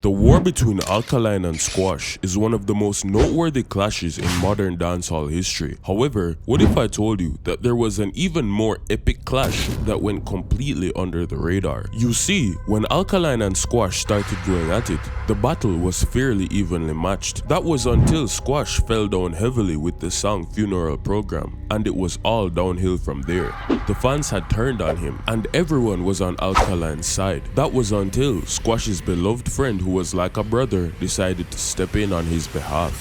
The war between Alkaline and Squash is one of the most noteworthy clashes in modern dancehall history. However, what if I told you that there was an even more epic clash that went completely under the radar? You see, when Alkaline and Squash started going at it, the battle was fairly evenly matched. That was until Squash fell down heavily with the song Funeral Program, and it was all downhill from there. The fans had turned on him, and everyone was on Alkaline's side. That was until Squash's beloved friend, who was like a brother, decided to step in on his behalf.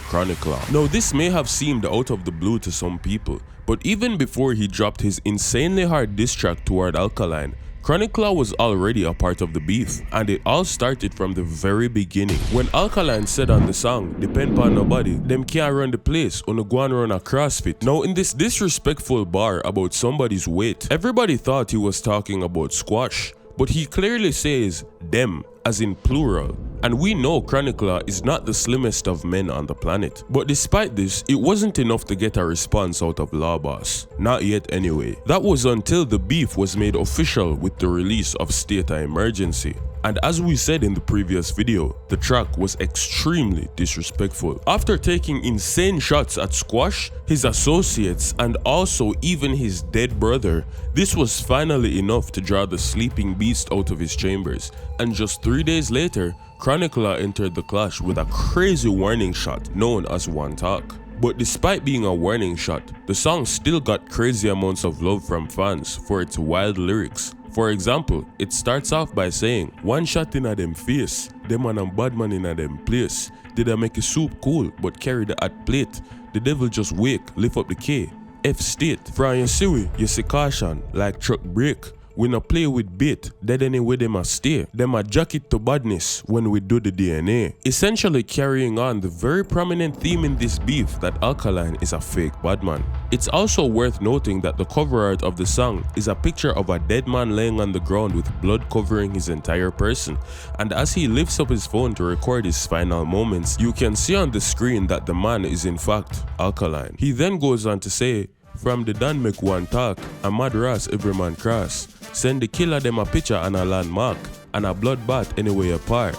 Chronicle. Now, this may have seemed out of the blue to some people, but even before he dropped his insanely hard diss track toward Alkaline, Chronicle was already a part of the beef, and it all started from the very beginning. When Alkaline said on the song, "Depend on nobody, them can't run the place, on go and run a CrossFit." Now, in this disrespectful bar about somebody's weight, everybody thought he was talking about Squash, but he clearly says them, as in plural, and we know Chronicler is not the slimmest of men on the planet. But despite this, it wasn't enough to get a response out of Law Boss. Not yet anyway. That was until the beef was made official with the release of State of Emergency. And as we said in the previous video, the track was extremely disrespectful. After taking insane shots at Squash, his associates, and also even his dead brother, this was finally enough to draw the sleeping beast out of his chambers. And just 3 days later, Chronicler entered the clash with a crazy warning shot known as One Talk. But despite being a warning shot, the song still got crazy amounts of love from fans for its wild lyrics. For example, it starts off by saying, "One shot in a them face, them man and bad man in a them place. Did I make a soup cool, but carry the hot plate? The devil just wake, lift up the K. F state, from you see we, you see caution, like truck brake. We no play with bait, dead anyway them a stay. Them a jacket to badness when we do the DNA." Essentially carrying on the very prominent theme in this beef that Alkaline is a fake badman. It's also worth noting that the cover art of the song is a picture of a dead man laying on the ground with blood covering his entire person, and as he lifts up his phone to record his final moments, you can see on the screen that the man is in fact Alkaline. He then goes on to say, "From the done make one talk, a mad ras every man cross. Send the killer them a picture and a landmark, and a bloodbath anyway apart.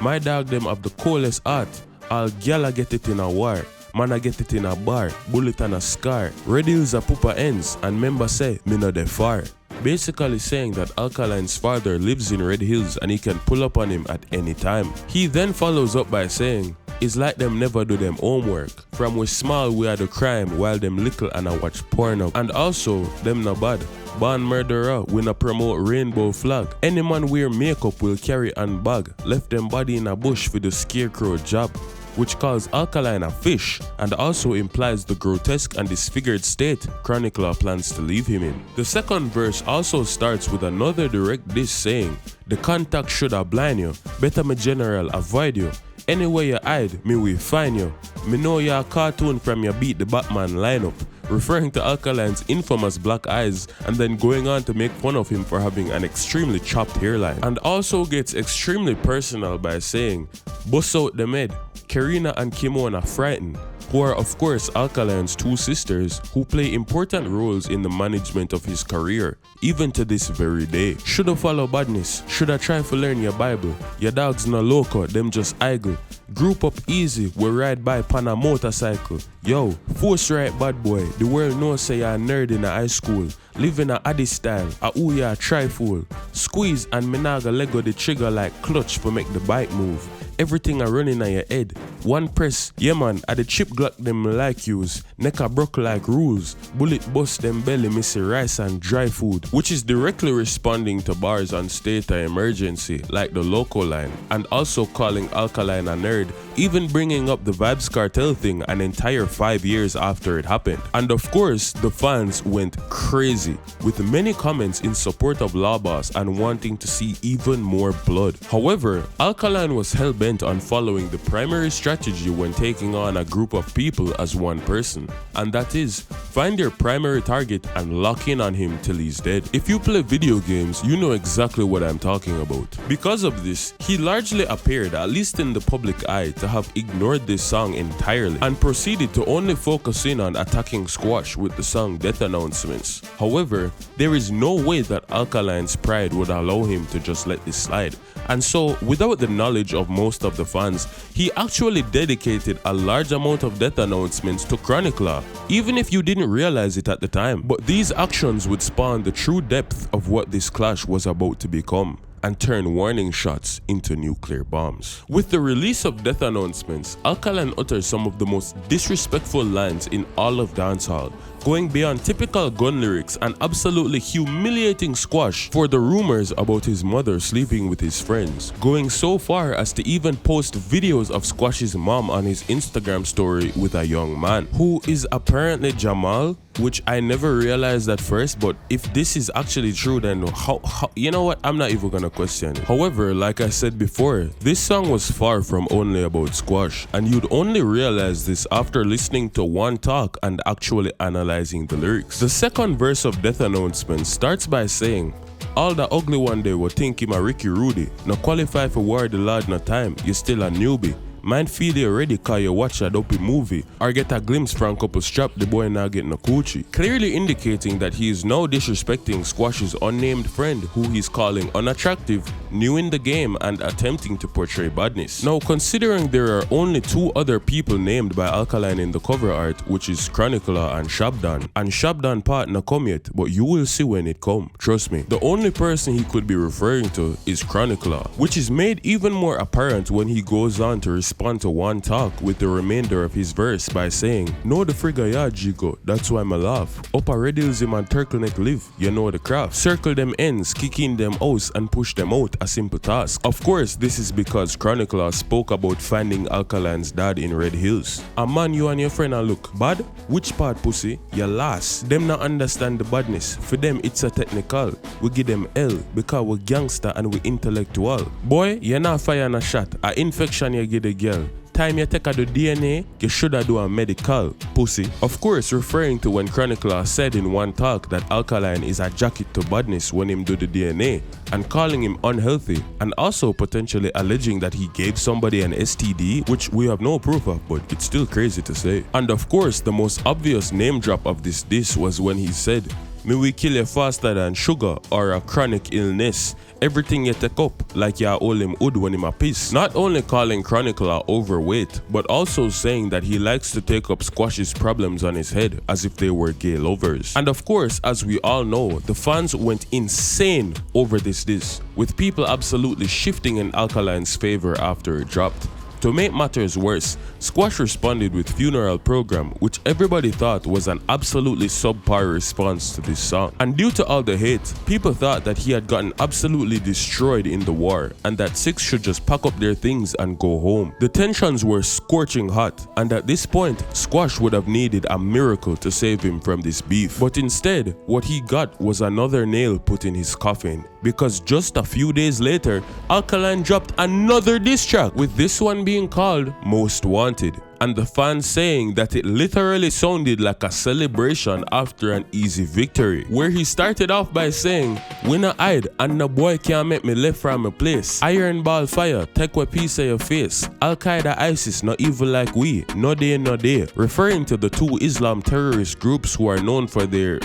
My dog them have the coolest heart, all gyal get it in a war. Man I get it in a bar, bullet and a scar. Red Hills a poopa ends, and member say, me no de far." Basically saying that Alkaline's father lives in Red Hills and he can pull up on him at any time. He then follows up by saying, "It's like them never do them homework. From we small we are the crime, while them little and I watch porno. And also, them no bad. Born murderer, we no promote rainbow flag. Any man wear makeup will carry handbag. Left them body in a bush for the scarecrow job." Which calls Alkaline a fish and also implies the grotesque and disfigured state Chronicler plans to leave him in. The second verse also starts with another direct diss saying, "The contact shoulda blind you, better me general avoid you. Anywhere you hide, me will find you. Me know you're a cartoon from your beat the Batman lineup," referring to Alkaline's infamous black eyes and then going on to make fun of him for having an extremely chopped hairline. And also gets extremely personal by saying, "Bust out the med, Karina and Kimona frightened," who are of course Alkaline's two sisters who play important roles in the management of his career, even to this very day. "Shoulda follow badness, shoulda try to learn your Bible. Your dogs no loco, them just idle. Group up easy, we ride by pan a motorcycle. Yo, force right bad boy, the world knows say you're a nerd in a high school. Live in a Addy style, a ooh ya a trifle. Squeeze and menaga lego the trigger like clutch for make the bike move. Everything a running on your head. One press, yeah man, at the chip glock them like use. Neck a broke like rules. Bullet bust them belly missy rice and dry food." Which is directly responding to bars on State of Emergency, like the local line, and also calling Alkaline a nerd, even bringing up the Vibes Cartel thing an entire 5 years after it happened. And of course, the fans went crazy, with many comments in support of Law Boss and wanting to see even more blood. However, Alkaline was hell-bent on following the primary strategy strategy when taking on a group of people as one person, and that is, find your primary target and lock in on him till he's dead. If you play video games, you know exactly what I'm talking about. Because of this, he largely appeared, at least in the public eye, to have ignored this song entirely and proceeded to only focus in on attacking Squash with the song Death Announcements. However, there is no way that Alkaline's pride would allow him to just let this slide, and so, without the knowledge of most of the fans, he actually dedicated a large amount of Death Announcements to Chronicler, even if you didn't realize it at the time. But these actions would spawn the true depth of what this clash was about to become, and turn warning shots into nuclear bombs. With the release of Death Announcements, Alkaline utters some of the most disrespectful lines in all of dancehall, going beyond typical gun lyrics and absolutely humiliating Squash for the rumors about his mother sleeping with his friends, going so far as to even post videos of Squash's mom on his Instagram story with a young man, who is apparently Jamal, which I never realized at first, but if this is actually true, then how you know what, I'm not even gonna question it. However, like I said before, this song was far from only about Squash, and you'd only realize this after listening to one talk and actually analyzing the lyrics. The second verse of Death Announcement starts by saying, "All the ugly one day will think him a Ricky Rudy. No qualify for War the Lord no time, you still a newbie. Mind feel you ready cause you watch a dopey movie or get a glimpse from couple strap, the boy not get no coochie." Clearly indicating that he is now disrespecting Squash's unnamed friend, who he's calling unattractive, new in the game, and attempting to portray badness. Now, considering there are only two other people named by Alkaline in the cover art, which is Chronicler and Shabdan part not come yet, but you will see when it come, trust me. The only person he could be referring to is Chronicler, which is made even more apparent when he goes on to respond to one talk with the remainder of his verse by saying, "No the frigga ya jigo, that's why my laugh. Up a red hills him and turtleneck live, you know the craft. Circle them ends, kick in them outs and push them out, a simple task." Of course, this is because Chronicler spoke about finding Alkaline's dad in Red Hills. "A man you and your friend are look bad? Which part pussy? Your last. Them not understand the badness. For them it's a technical. We give them L because we gangster and we intellectual. Boy, you not fire a shot. A infection you give the girl. Time you take a do DNA, you shoulda do a medical, pussy." Of course, referring to when Chronicler said in one talk that Alkaline is a jacket to badness when him do the DNA, and calling him unhealthy, and also potentially alleging that he gave somebody an STD, which we have no proof of, but it's still crazy to say. And of course, the most obvious name drop of this diss was when he said, "Me we kill you faster than sugar or a chronic illness. Everything you take up, like you hold him wood when him a piss." Not only calling Chronicler overweight, but also saying that he likes to take up Squash's problems on his head as if they were gay lovers. And of course, as we all know, the fans went insane over this diss, with people absolutely shifting in Alkaline's favor after it dropped. To make matters worse, Squash responded with Funeral Program, which everybody thought was an absolutely subpar response to this song. And due to all the hate, people thought that he had gotten absolutely destroyed in the war and that Six should just pack up their things and go home. The tensions were scorching hot, and at this point, Squash would have needed a miracle to save him from this beef. But instead, what he got was another nail put in his coffin, because just a few days later, Alkaline dropped another diss track, with this one being called Most Wanted, and the fans saying that it literally sounded like a celebration after an easy victory, where he started off by saying, "We no hide and no boy can't make me left from my place. Iron ball fire, take a piece of your face. Al-Qaeda ISIS not evil like we, no day no day," referring to the two Islam terrorist groups who are known for their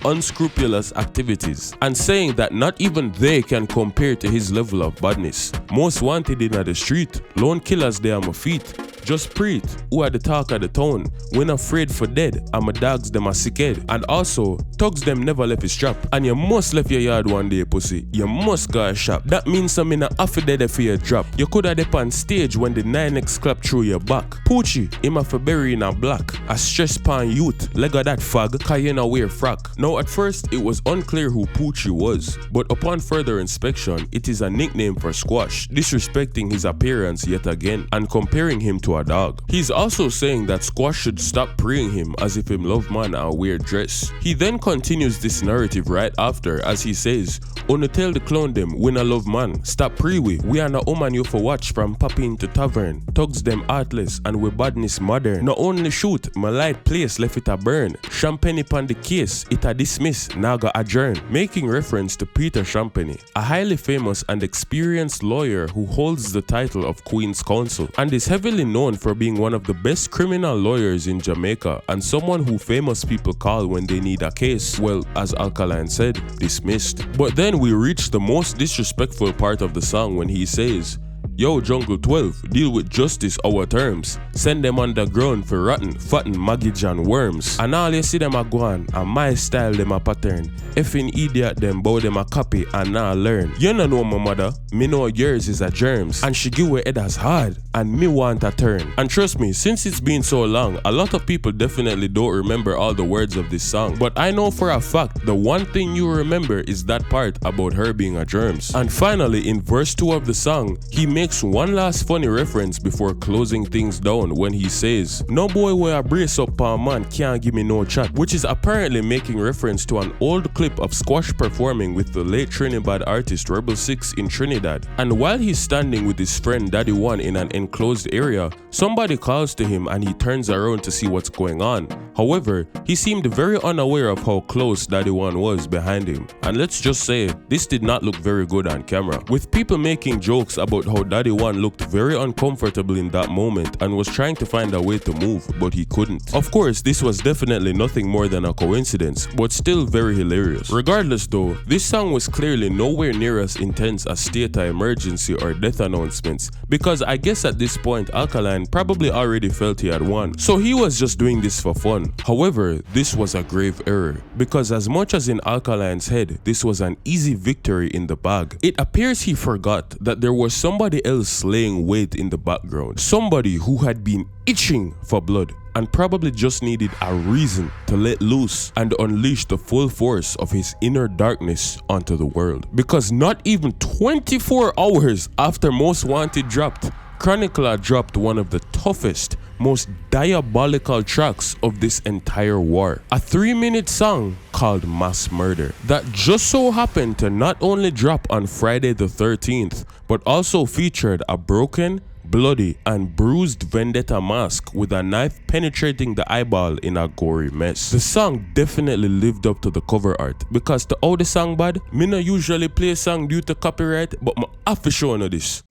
unscrupulous activities, and saying that not even they can compare to his level of badness. Most wanted in the street, lone killers there on my feet. Just preach, who are the talk of the town. When afraid for dead, and my dogs them are sick head. And also, thugs them never left his trap. And you must left your yard one day, pussy. You must go a shop. That means some in a half a dead for your drop. You could have dip on stage when the 9X clap through your back. Poochie, him a for bury in a black. A stress pan youth, leg of that fag, cause you know wear frack. Now at first, it was unclear who Poochie was. But upon further inspection, it is a nickname for Squash, disrespecting his appearance yet again, and comparing him to to a dog. He's also saying that Squash should stop preying him as if him love man and wear dress. He then continues this narrative right after as he says, "Wanna tell the clown them when I love man, stop pre we are no woman you for watch from popping to tavern, thugs them heartless and we badness modern, no only shoot, my light place left it a burn, Champagne upon the case, it a dismiss, now got adjourn," making reference to Peter Champagne, a highly famous and experienced lawyer who holds the title of Queen's Counsel and is heavily known for being one of the best criminal lawyers in Jamaica and someone who famous people call when they need a case, well, as Alkaline said, dismissed. But then we reach the most disrespectful part of the song when he says, "Yo, Jungle 12, deal with justice our terms. Send them underground for rotten, fatten, maggage and worms. And all you see them a go on, and my style them a pattern. Effing idiot them bow them a copy and now learn. You no know my mother, me know yours is a germs. And she give her head as hard, and me want a turn." And trust me, since it's been so long, a lot of people definitely don't remember all the words of this song. But I know for a fact, the one thing you remember is that part about her being a germs. And finally, in verse 2 of the song, he makes one last funny reference before closing things down when he says, "No boy where I brace up a man can't give me no chat," which is apparently making reference to an old clip of Squash performing with the late Trinidad artist Rebel 6 in Trinidad. And while he's standing with his friend Daddy One in an enclosed area, somebody calls to him and he turns around to see what's going on. However, he seemed very unaware of how close Daddy One was behind him. And let's just say, this did not look very good on camera, with people making jokes about how Daddy One looked very uncomfortable in that moment and was trying to find a way to move, but he couldn't. Of course, this was definitely nothing more than a coincidence, but still very hilarious. Regardless though, this song was clearly nowhere near as intense as state of emergency or death announcements, because I guess at this point Alkaline probably already felt he had won, so he was just doing this for fun. However, this was a grave error, because as much as in Alkaline's head this was an easy victory in the bag, it appears he forgot that there was somebody else laying wait in the background, somebody who had been itching for blood and probably just needed a reason to let loose and unleash the full force of his inner darkness onto the world. Because not even 24 hours after Most Wanted dropped, Chronicler dropped one of the toughest, most diabolical tracks of this entire war. A 3-minute song called Mass Murder that just so happened to not only drop on Friday the 13th, but also featured a broken, bloody and bruised vendetta mask with a knife penetrating the eyeball in a gory mess. The song definitely lived up to the cover art, because to how the song bad, me no usually play a song due to copyright, but I have to show you this.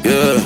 Yeah.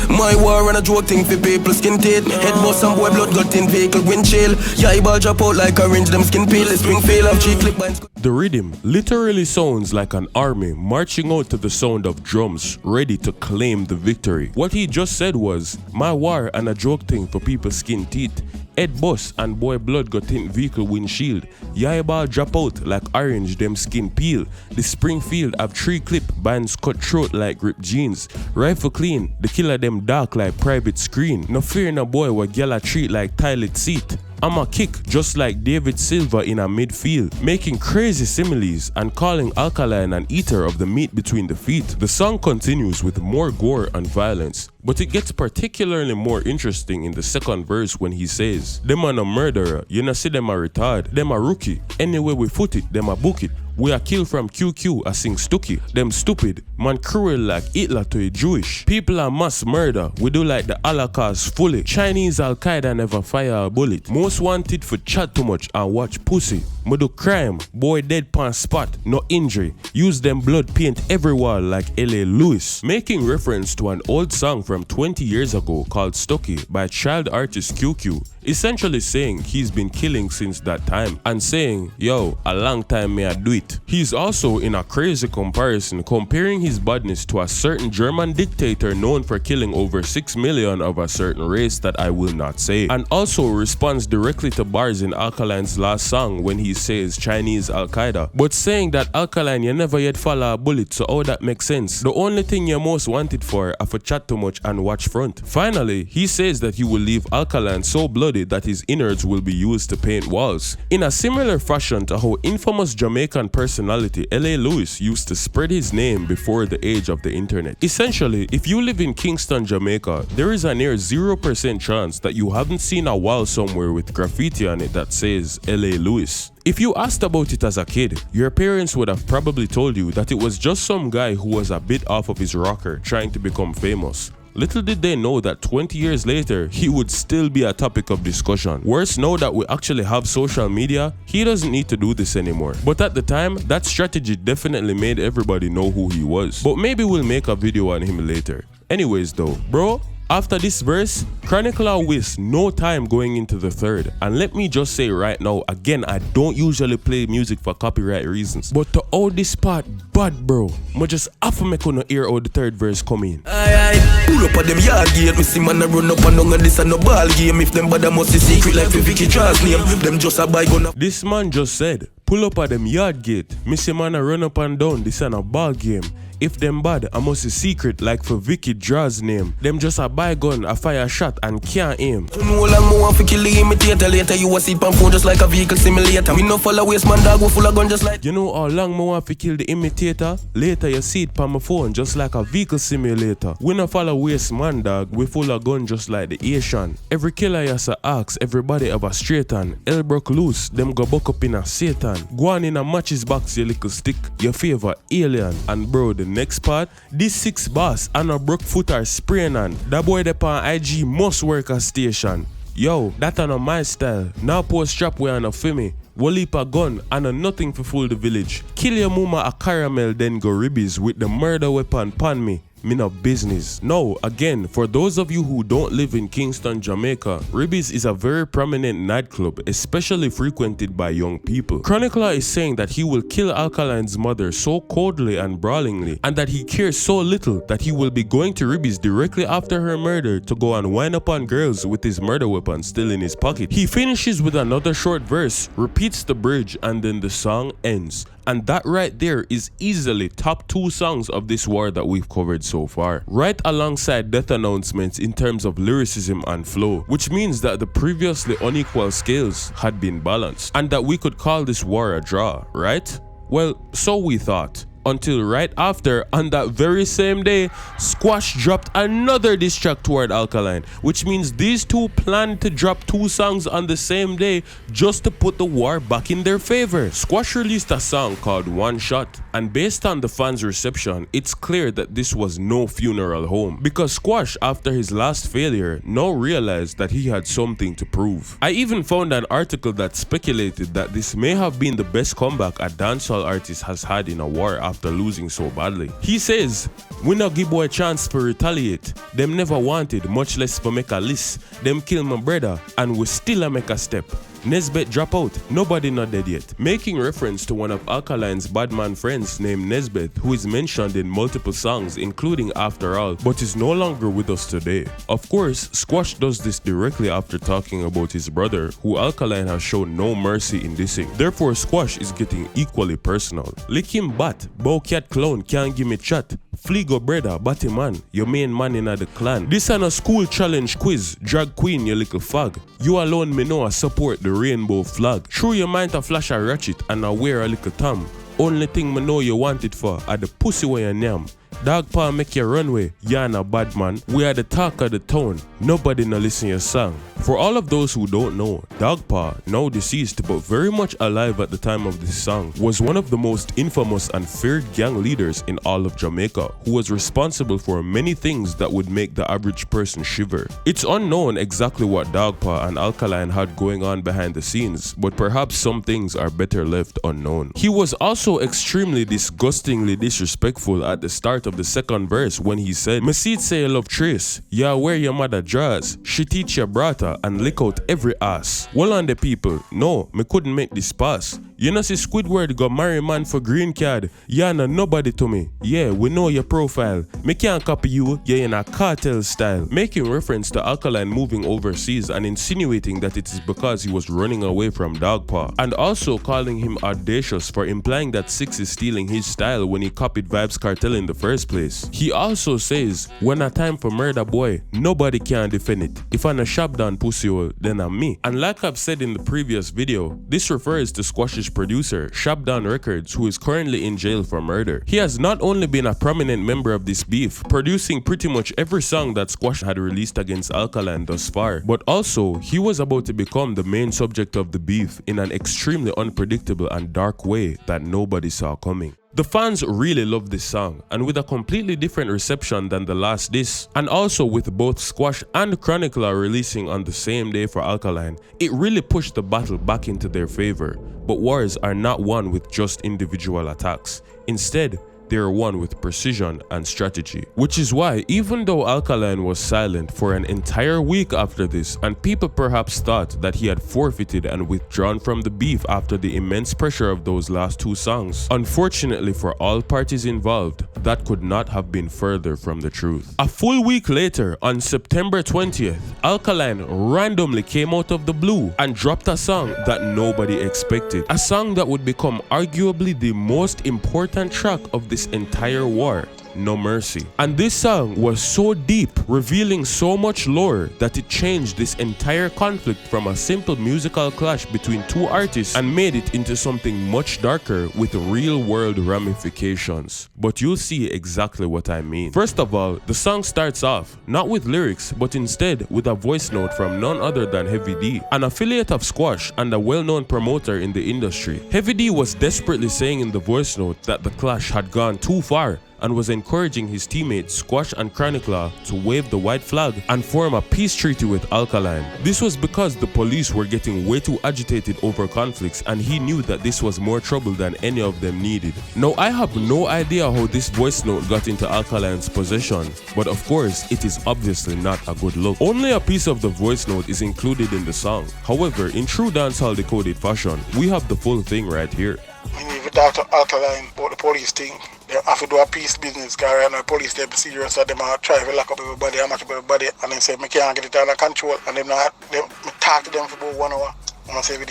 My war and a joke thing for people skin teeth. Head bust some boy blood got in vehicle windshield. Yeah, eyeball drop out like orange, them skin peel. Springfield of cheek clip binds. The rhythm literally sounds like an army marching out to the sound of drums, ready to claim the victory. What he just said was, my war and a joke thing for people skin teeth. Head bust and boy blood got in vehicle windshield. Yeah, eyeball drop out like orange, them skin peel. The Springfield have 3 clip bands cut throat like ripped jeans. Rifle clean, the killer them dark like private screen. No fear no boy what gyal treat like toilet seat. I'm a kick just like David Silva in a midfield, making crazy similes and calling Alkaline an eater of the meat between the feet. The song continues with more gore and violence, but it gets particularly more interesting in the second verse when he says, "Them a no murderer, you know see them a retard, them a rookie, anyway we foot it, them a book it. We are killed from QQ, I sing Stucky. Them stupid, man cruel like Hitler to a Jewish. People are mass murder, we do like the Holocaust fully. Chinese Al-Qaeda never fire a bullet. Most Wanted for chat too much and watch pussy. Me do crime, boy dead pan spot, no injury. Use them blood paint every wall like L.A. Lewis." Making reference to an old song from 20 years ago called Stucky by child artist QQ, essentially saying he's been killing since that time and saying, yo, a long time may I do it. He's also in a crazy comparison comparing his badness to a certain German dictator known for killing over 6 million of a certain race that I will not say, and also responds directly to bars in Alkaline's last song when he police say is Chinese Al-Qaeda, but saying that Alkaline you never yet follow a bullet, so how that makes sense? The only thing you're most wanted for are for chat too much and watch front. Finally, he says that he will leave Alkaline so bloody that his innards will be used to paint walls. In a similar fashion to how infamous Jamaican personality L.A. Lewis used to spread his name before the age of the internet. Essentially, if you live in Kingston, Jamaica, there is a near 0% chance that you haven't seen a wall somewhere with graffiti on it that says L.A. Lewis. If you asked about it as a kid, your parents would have probably told you that it was just some guy who was a bit off of his rocker trying to become famous. Little did they know that 20 years later, he would still be a topic of discussion. Worse, now that we actually have social media, he doesn't need to do this anymore. But at the time, that strategy definitely made everybody know who he was. But maybe we'll make a video on him later. Anyways though, bro, after this verse, Chronicler wastes no time going into the third. And let me just say right now, again, I don't usually play music for copyright reasons, but to all this part bad, bro, I just have to make no hear how the third verse come in. Pull up at them yard gate, me see man a run up and down, and this a no ball game. If them bad, must be secret like for Vicky Charles name. Them just a buy gun. This man just said, pull up at them yard gate, me see man a run up and down, this a no ball game. If them bad, I must be secret like for Vicky Draw's name. Them just a buy gun, a fire shot and can't aim. You know how long more want to kill the imitator. Later you a sit on phone just like a vehicle simulator. We no follow waste man dog, we full of gun just like. You know how long more want to kill the imitator? Later you see it on my phone just like a vehicle simulator. We no follow waste man dog, we full of gun just like the Asian. Every killer you say ask, everybody have a straight hand. El broke loose, them go buck up in a Satan. Go on in a matches box, your little stick, your favor alien. And bro, the next part, this 6 boss and a broke foot are spraying on. That boy dey on IG must work a station. Yo, that on my style. Now post strap way on a fimi. Wallip a gun and a nothing for fool the village. Kill your mama a caramel then go ribbies with the murder weapon pan me. Me no business. No, again, for those of you who don't live in Kingston, Jamaica, Ribbies is a very prominent nightclub, especially frequented by young people. Chronicler is saying that he will kill Alkaline's mother so coldly and brawlingly, and that he cares so little that he will be going to Ribbies directly after her murder to go and wind up on girls with his murder weapon still in his pocket. He finishes with another short verse, repeats the bridge, and then the song ends. And that right there is easily top 2 songs of this war that we've covered so far. Right alongside Death Announcements in terms of lyricism and flow, which means that the previously unequal scales had been balanced, and that we could call this war a draw, right? Well, so we thought. Until right after, on that very same day, Squash dropped another diss track toward Alkaline, which means these two planned to drop 2 songs on the same day just to put the war back in their favor. Squash released a song called One Shot, and based on the fans' reception, it's clear that this was no funeral home, because Squash, after his last failure, now realized that he had something to prove. I even found an article that speculated that this may have been the best comeback a dancehall artist has had in a war after losing so badly. He says, "We not give boy a chance for retaliate. Them never wanted, much less for make a list. Them kill my brother, and we still a make a step. Nesbeth drop out, nobody not dead yet," making reference to one of Alkaline's badman friends named Nesbeth, who is mentioned in multiple songs including After All, but is no longer with us today. Of course, Squash does this directly after talking about his brother, who Alkaline has shown no mercy in dissing. Therefore, Squash is getting equally personal. Lick him bat, bow cat clown can't give me chat. Fligo brother, batty man, your main man in the clan. This ain't a school challenge quiz, drag queen you little fag. You alone me know I support the rainbow flag. True you mind to flash a ratchet and I wear a little tam. Only thing me know you want it for are the pussy where you yam. Dog paw make your runway, ya na bad man. We are the talk of the town, nobody no listen your song. For all of those who don't know, Dog Paw, now deceased but very much alive at the time of this song, was one of the most infamous and feared gang leaders in all of Jamaica, who was responsible for many things that would make the average person shiver. It's unknown exactly what Dog Paw and Alkaline had going on behind the scenes, but perhaps some things are better left unknown. He was also extremely disgustingly disrespectful at the start of the second verse when he said, "Me see it say you love Trace, yeah wear your mother draws, she teach your brata and lick out every ass." Well on the people, no, me couldn't make this pass. You know see Squidward got marry man for green card. You no nobody to me. Yeah, we know your profile. Me can't copy you, you're in a cartel style. Making reference to Alkaline moving overseas and insinuating that it is because he was running away from Dogpaw. And also calling him audacious for implying that 6 is stealing his style when he copied Vybz Kartel in the first place. He also says, when a time for murder boy, nobody can defend it. If I'm a shop down pussy hole, then I'm me. And like I've said in the previous video, this refers to Squash's producer, Shopdown Records, who is currently in jail for murder. He has not only been a prominent member of this beef, producing pretty much every song that Squash had released against Alkaline thus far, but also he was about to become the main subject of the beef in an extremely unpredictable and dark way that nobody saw coming. The fans really love this song, and with a completely different reception than the last diss, and also with both Squash and Chronicler releasing on the same day for Alkaline, it really pushed the battle back into their favor. But wars are not won with just individual attacks. Instead, they are won with precision and strategy. Which is why, even though Alkaline was silent for an entire week after this, and people perhaps thought that he had forfeited and withdrawn from the beef after the immense pressure of those last 2 songs, unfortunately for all parties involved, that could not have been further from the truth. A full week later, on September 20th, Alkaline randomly came out of the blue and dropped a song that nobody expected. A song that would become arguably the most important track of this entire war, No Mercy. And this song was so deep, revealing so much lore, that it changed this entire conflict from a simple musical clash between 2 artists and made it into something much darker with real world ramifications. But you'll see exactly what I mean. First of all, the song starts off not with lyrics, but instead with a voice note from none other than Heavy D, an affiliate of Squash and a well-known promoter in the industry. Heavy D was desperately saying in the voice note that the clash had gone too far and was encouraging his teammates Squash and Chronicler to wave the white flag and form a peace treaty with Alkaline. This was because the police were getting way too agitated over conflicts, and he knew that this was more trouble than any of them needed. Now, I have no idea how this voice note got into Alkaline's possession, but of course it is obviously not a good look. Only a piece of the voice note is included in the song. However, in true dancehall decoded fashion, we have the full thing right here. If you talk to Alkaline about the police thing, they have to do a peace business, because right now the police, they're serious, so they might try to lock up everybody and match up everybody, and then say, I can't get it under control, and them not, they talk to them for about 1 hour. And I said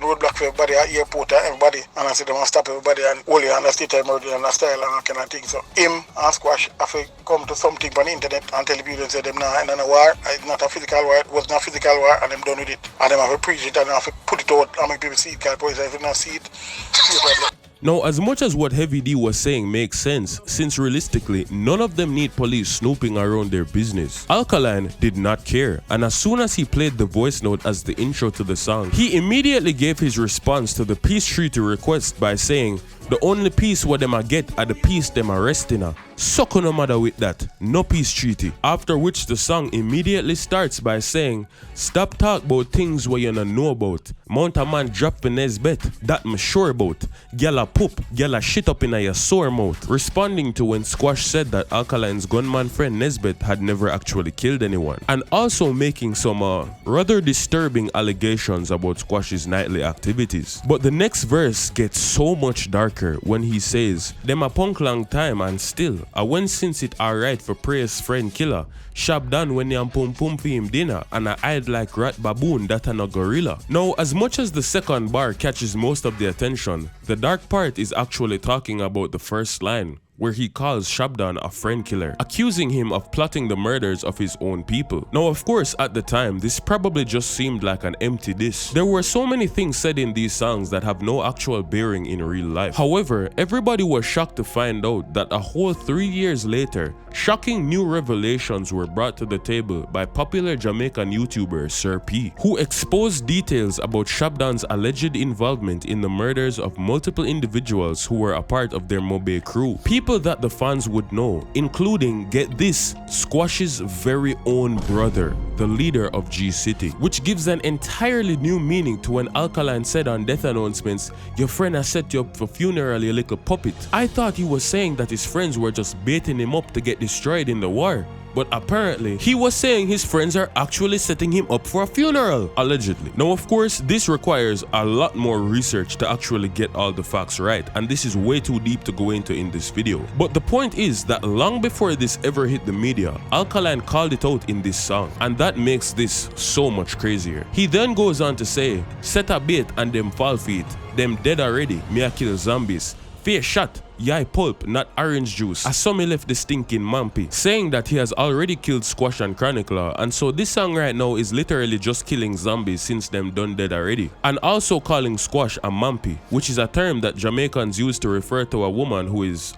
roadblock for everybody at airport and everybody, and I said them stop everybody and hold you and that's the time and that style and that kind of thing. So him and Squash have to come to something on the internet and tell people and say them nah, and then a war, it's not a physical war, it was not a physical war, and them done with it. And them have to preach it and have to put it out and make people see it, because police if you not see it, see a problem. Now, as much as what Heavy D was saying makes sense, since realistically, none of them need police snooping around their business, Alkaline did not care, and as soon as he played the voice note as the intro to the song, he immediately gave his response to the peace treaty request by saying, the only peace what them a get are the peace them a rest in. Suck no matter with that, no peace treaty. After which the song immediately starts by saying, stop talk about things where you not know about. Mount a man drop for Nesbet, that me sure about. Gyal a poop, gyal a shit up in your sore mouth. Responding to when Squash said that Alkaline's gunman friend Nesbet had never actually killed anyone. And also making some rather disturbing allegations about Squash's nightly activities. But the next verse gets so much darker when he says, them a punk long time and still, I went since it alright for praise friend killer. Shop done when you pum pum for him dinner, and I hide like rat baboon that and a gorilla. Now, as much as the second bar catches most of the attention, the dark part is actually talking about the first line, where he calls Shabdan a friend killer, accusing him of plotting the murders of his own people. Now, of course, at the time, this probably just seemed like an empty diss. There were so many things said in these songs that have no actual bearing in real life. However, everybody was shocked to find out that a whole 3 years later, shocking new revelations were brought to the table by popular Jamaican YouTuber Sir P, who exposed details about Shabdan's alleged involvement in the murders of multiple individuals who were a part of their Mobe crew. People that the fans would know, including, get this, Squash's very own brother, the leader of G City, which gives an entirely new meaning to when Alkaline said on death announcements, "Your friend has set you up for funeral, you little puppet." I thought he was saying that his friends were just baiting him up to get destroyed in the war. But apparently, he was saying his friends are actually setting him up for a funeral, allegedly. Now, of course, this requires a lot more research to actually get all the facts right, and this is way too deep to go into in this video. But the point is that long before this ever hit the media, Alkaline called it out in this song, and that makes this so much crazier. He then goes on to say, "Set a bait and them fall feet, them dead already, me a kill zombies. Fair shot, yai pulp, not orange juice. I saw me left the stinking mampy," saying that he has already killed Squash and Chronicler, and so this song right now is literally just killing zombies since them done dead already. And also calling Squash a mampy, which is a term that Jamaicans use to refer to a woman who is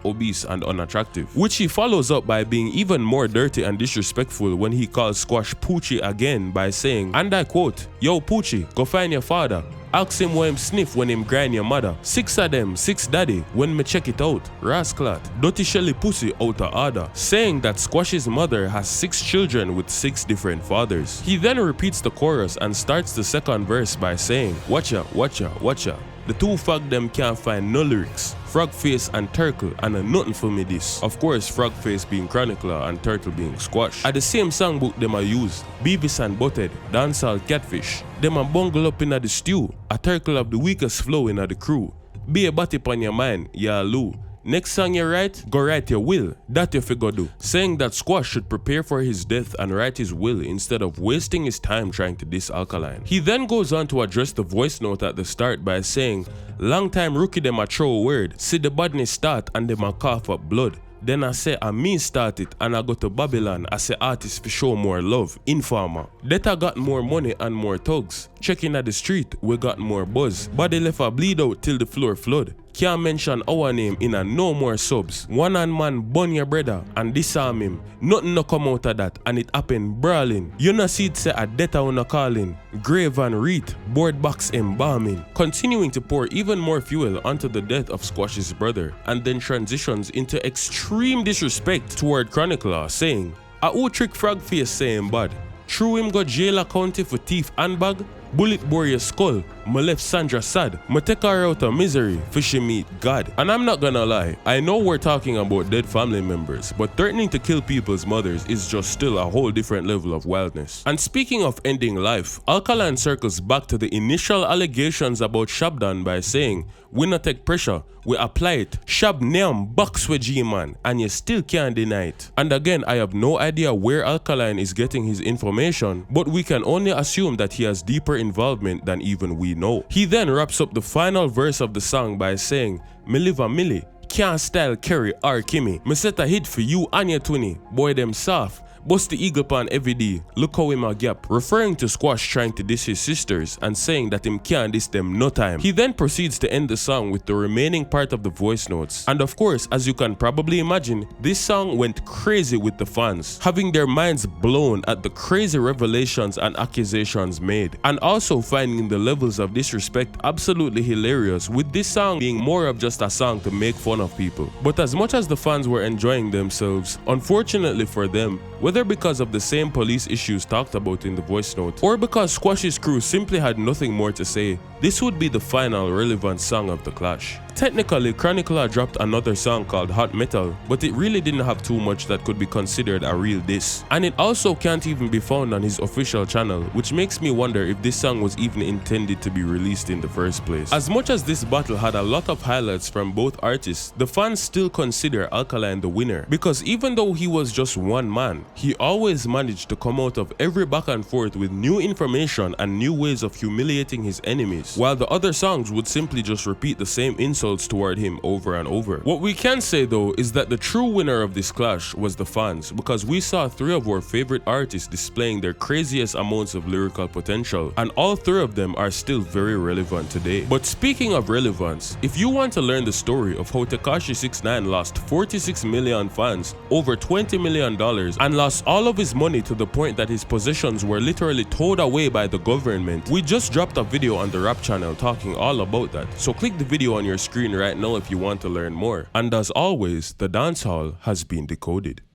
obese and unattractive. Which he follows up by being even more dirty and disrespectful when he calls Squash Poochie again by saying, and I quote, "Yo Poochie, go find your father. Ask him where him sniff when him grind your mother. 6 of them, 6 daddy, when me check it out. Rasclat, dirty shelly pussy out of order," saying that Squash's mother has 6 children with 6 different fathers. He then repeats the chorus and starts the second verse by saying, "Watcha, watcha, watcha. The two fag them can't find no lyrics. Frogface and Turtle, and a nothing for me this." Of course, Frogface being Chronicler and Turtle being Squash. At the same songbook them are used, Beavis and Butthead, Dancehall Catfish. Them a bungle up in the stew, a Turtle of the weakest flow in the crew. Be a body on your mind, ya Lou. Next song you write, go write your will, that you figure do. Saying that Squash should prepare for his death and write his will instead of wasting his time trying to diss Alkaline. He then goes on to address the voice note at the start by saying, "Long time rookie them a throw a word, see the badness start and them a cough up blood. Then I say I me start it and I go to Babylon, I say artists for show more love, informer. That I got more money and more thugs. Checking at the street, we got more buzz. Body left a bleed out till the floor flood. Can't mention our name in a no more subs. One and man burn your brother and disarm him. Nothing no come out of that and it happen brawling. You no see it say a death on no calling. Grave and wreath, board box embalming." Continuing to pour even more fuel onto the death of Squash's brother, and then transitions into extreme disrespect toward Chronicler, saying, "A who trick Frogface saying bad? True him go jail county for thief and bag? Bullet bore your skull, me left Sandra sad, me take her out of misery, for she meet God." And I'm not gonna lie, I know we're talking about dead family members, but threatening to kill people's mothers is just still a whole different level of wildness. And speaking of ending life, Alkaline circles back to the initial allegations about Shabdan by saying, "We not take pressure, we apply it. Shab neam box with G-man, and you still can't deny it." And again, I have no idea where Alkaline is getting his information, but we can only assume that he has deeper involvement than even we know. He then wraps up the final verse of the song by saying, "Me live a milli, can't style Kerry or Kimmy. Me set a hit for you and your twinny, boy them soft. Bust the eagle pan every day, look how him a gap," referring to Squash trying to diss his sisters and saying that him can't diss them no time. He then proceeds to end the song with the remaining part of the voice notes. And of course, as you can probably imagine, this song went crazy with the fans, having their minds blown at the crazy revelations and accusations made, and also finding the levels of disrespect absolutely hilarious, with this song being more of just a song to make fun of people. But as much as the fans were enjoying themselves, unfortunately for them, whether because of the same police issues talked about in the voice note, or because Squash's crew simply had nothing more to say, this would be the final relevant song of the clash. Technically, Chronicler dropped another song called Hot Metal, but it really didn't have too much that could be considered a real diss. And it also can't even be found on his official channel, which makes me wonder if this song was even intended to be released in the first place. As much as this battle had a lot of highlights from both artists, the fans still consider Alkaline the winner, because even though he was just one man, he always managed to come out of every back and forth with new information and new ways of humiliating his enemies, while the other songs would simply just repeat the same insults toward him over and over. What we can say though is that the true winner of this clash was the fans, because we saw 3 of our favorite artists displaying their craziest amounts of lyrical potential, and all 3 of them are still very relevant today. But speaking of relevance, if you want to learn the story of how Tekashi 69 lost 46 million fans, over $20 million, and lost all of his money to the point that his possessions were literally towed away by the government, we just dropped a video on the Rap channel talking all about that, so click the video on your screen right now if you want to learn more. And as always, the dancehall has been decoded.